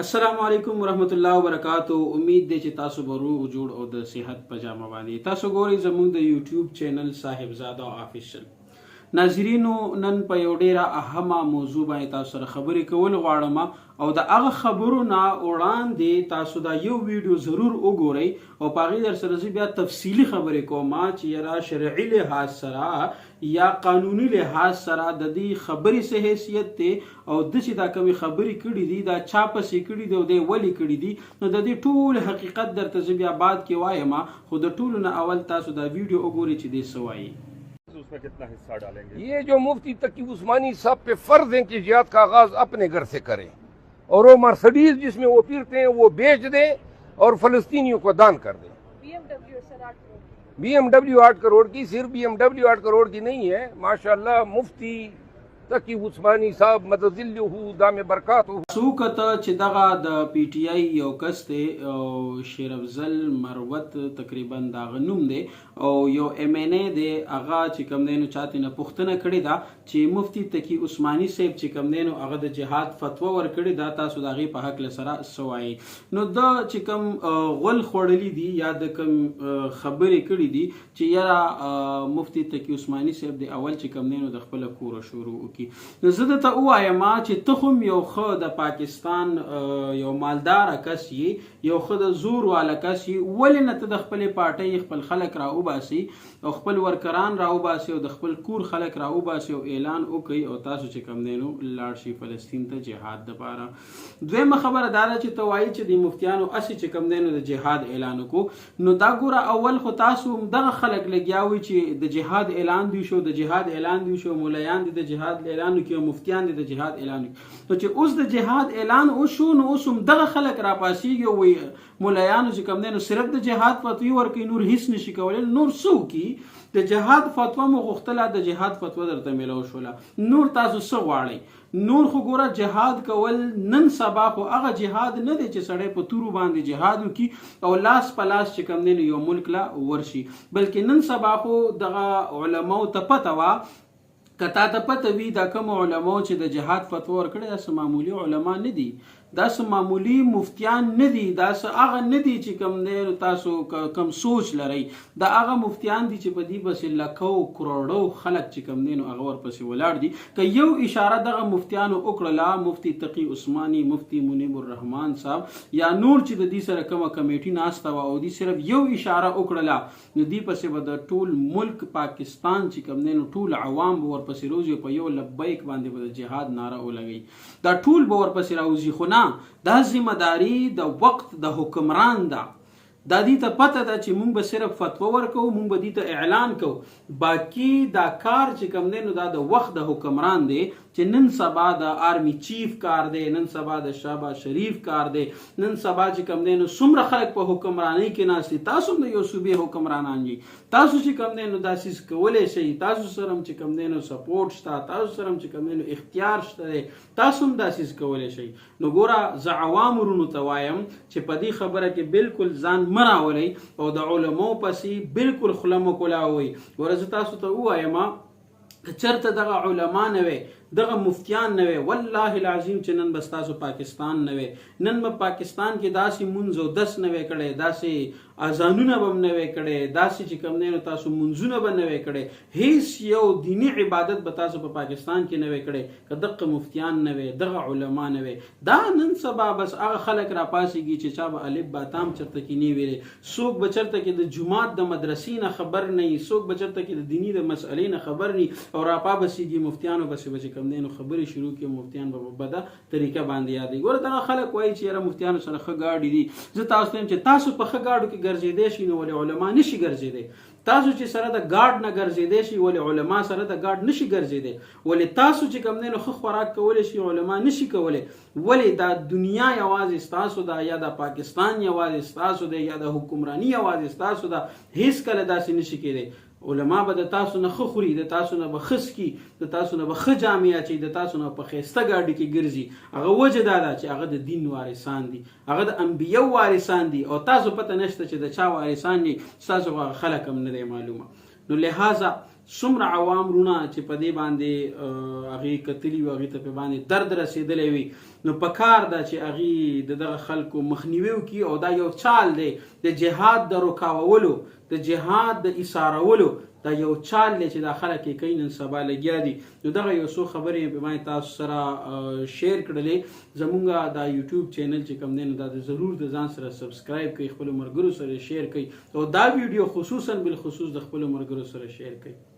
السلام علیکم ورحمت الله وبرکاتو. امید دی چې تاسو به روغ جوړ او د صحت په جامه باندې. تاسو ګورئ زموږ د یوټیوب چینل صاحبزاده آفیشل. ناظرینو، نن په یو ډیره اهمه موضوع باندې تاسو سره خبرې کول غواړم او د هغه خبرو نه وړاندې تاسو دا یو ویډیو ضرور وګورئ او په هغې در سره زه بیا تفصیلي خبرې کوم چې یاره شرعي لحاظ سره یا قانوني لحاظ سره د دې خبرې څه حیثیت دی او د چې دا کومې خبرې کړي دي دا چا پسې کړي دي او دی ولې کړي دي، نو د دې ټول حقیقت درته زه بیا بعد کې وایم، خو د ټولو نه اول تاسو دا ویډیو وګورئ چې دې څه وایي. उसमें कितना हिस्सा डालेंगे? ये जो मुफ्ती तकी उस्मानी साहब पे फर्ज है कि जिहाद का आगाज अपने घर से करें और वो मर्सिडीज जिसमें वो फिरते हैं वो बेच दें और फलस्तीनियों को दान कर दें। BMW 8 करोड़ की, सिर्फ BMW 8 करोड़ की नहीं है, माशाल्लाह मुफ्ती तकी उस्मानी साहब मदजिल्लहु दाम बरकातहु څوک ته چې دغه د پی ټی آی یو کس دی او شیر افضل مروت تقریبا دغه نوم دی او یو ایم این ای دی، هغه چې کوم دی نو چاته نه پوښتنه کړې ده چې مفتی تقی عثماني صاحب چې کوم دی نو هغه د جهاد فتوا ورکړې ده، تاسو د هغې په حکله سره څه وایي؟ نو دا چې کوم غول خوړلی دي یا د کوم خبرې کړي دي چې یاره مفتی تقی عثماني صاحب دی اول چې کوم دی نو د خپله کوره شروع وکړي، نو زه درته ووایم چې ته خو یو ښه د پاکستان یو مالداره کس یې، یو ښه د زور والا کس یې، ولې نه ته د خپلې پارټۍ خپل خلک راوباسي او خپل ورکران راوباسي او د خپل کور خلک راوباسي او اعلان وکړي او تاسو چې کوم دی نو لاړ شي فلسطین ته جهاد دپاره؟ دویمه خبره دا ده چې ته وایي چې د مفتیانو هسې چې کوم دی نو د جهاد اعلان وکړو، نو دا ګوره اول خو تاسو دغه خلک لګیا وي چې د جهاد اعلان دی شو، د جهاد اعلان دی شو، ملیان دي د جهاد اعلان وکړي او مفتیان دي د جهاد اعلان وکړي، نو چې اوس د جهاد اعلان وشو نو اوس هم دغه خلک راپاسېږي او وایي ملیانو چې کوم دی نو صرف د جهاد فتوی ورکوي، نور هیڅ نشي کولی، نور څه وکړي؟ د جهاد فتوا مو غوښتله، د جهاد فتوا درته میلاو شوله، نور تاسو څه غواړئ؟ نور خو ګوره جهاد کول نن سبا خو هغه جهاد نه دی چې سړی په تورو باندې جهاد وکړي او لاس په لاس چې کوم دی نو یو ملک لا ورشي، بلکې نن سبا خو دغه علماو ته پته وه، که تا ته پته وي دا کوم علماو چې د جهاد فتوا ورکړې داسې معمولي علما نه دي، داسې معمولي مفتیان نه دي، داسې هغه نه دي چې کوم دی تاسو کم سوچ لرئ، دا هغه مفتیان دي چې په دې پسې لکو کروڑو خلک چې کوم دی نو هغه ورپسې ولاړ دي. که یو اشاره دغه مفتیانو وکړله، مفتی تقی عثماني، مفتی منیب الرحمان صاحب یا نور چې د دې سره کومه کمیټي ناسته وه او دې صرف یو اشاره وکړله، نو دې پسې به د ټول ملک پاکستان چې کوم دی نو ټول عوام به ورپسې روزي په یو لبیک باندې به د جهاد ناره ولګوي، دا ټول به ورپسې راوځي، خو دا ذمہ داری د وقت د حکمران ده، دا دې ته پته ده چې مونږ به صرف فتوا ورکو، مونږ به دې ته اعلان کوو، باقي دا کار چې کوم دی نو دا د وخت د حکمران دی چې نن سبا د آرمی چیف کار دی، نن سبا د شهباز شریف کار دی، نن سبا چې کوم دی نو څومره خلک په حکمرانۍ کې ناست دي، تاسو هم د یو صوبې حکمرانان یې، تاسو چې کوم دی نو دا څیز کولی شئ، تاسو سره هم چې کوم دی نو سپورټ شته، تاسو سره هم چې کوم دی نو اختیار شته دی، تاسو هم دا څیز کولی شئ. نو ګوره زه عوام ورونو ته وایم چې په دې خبره کې بالکل ځان مه راولئ او د علماو پسې بالکل خوله مه کولاوئ. ګوره زه تاسو ته ووایم که چېرته دغه علما نه وی، دغه مفتیان نه وی، والله العظیم چې نن به ستاسو پاکستان نه وی، نن به پاکستان کې داسې مونځ او دس نه وی کړی، داسې اذانونه به هم نه وی کړی، داسې چې کوم دی نو تاسو مونځونه به نه وی کړی، هیڅ یو دینی عبادت به تاسو په پاکستان کې نه وی کړی که دغه مفتیان نه وی، دغه علما نه وی. دا نن سبا بس هغه خلک راپاسېږي چې چا به الف با تام چېرته کې نه ویلی، څوک به چېرته کې د جومات د مدرسې نه خبر نه وي، څوک به چېرته کې د دیني د مسئلې نه خبر نه وي او راپابسېږي مفتیانو پسې به چې کوم دی نو خبرې شروع کړي، مفتیان به په بده طریقه باندې یادوي. ګوره دغه خلک وایي چې یاره مفتیانو سره ښه ګاډي دي، زه تاسو ته یم چې تاسو په ښه ګاډو کې ګرځېدی شئ نو ولې علما نشي ګرځېدی؟ تاسو چې سره د ګاډ نه ګرځېدی شئ ولې علما سره د ګاډ نشي ګرځېدی؟ ولې تاسو چې کوم دی نو ښه خوراک کولی شئ علما نشي کولی؟ ولې دا دنیا یوازې ستاسو ده یا د پاکستان یوازې ستاسو ده یا د حکمراني یوازې ستاسو ده؟ هیڅ کله داسې نشي کېدی. علما به د تاسو نه ښه خوري، د تاسو نه به ښه څکي، د تاسو نه به ښه جامې اچوي، د تاسو نه په ښایسته ګاډي کې ګرځي. هغه وجه دا ده چې هغه د دین وارثان دي، هغه د انبیاو وارثان دي او تاسو پته نشته چې د چا وارثان دي، ستاسو هغه خلک هم نه دی معلومه. نو لہذا څومره عوام رونه چې په دې باندې هغې کتلي وي هغې ته په باندې درد رسېدلی وي نو په کار ده چې هغې د دغه خلکو مخنیوي وکړي او دا یو چال دی د جهاد د رکاوولو د جهاد د ایسارولو دا یو چال دی چې دا خلک یې کوي نن سبا لګیا دي نو دغه یو څو خبرې په باندې تاسو سره شیر کړلې زمونږ دا یوټیوب چینل چې کوم دی نو دا ضرور د ځان سره سبسکرایب کړئ خپلو ملګرو سره شیر کړئ او دا ویډیو خصوصا بالخصوص د خپلو ملګرو سره شیر کړئ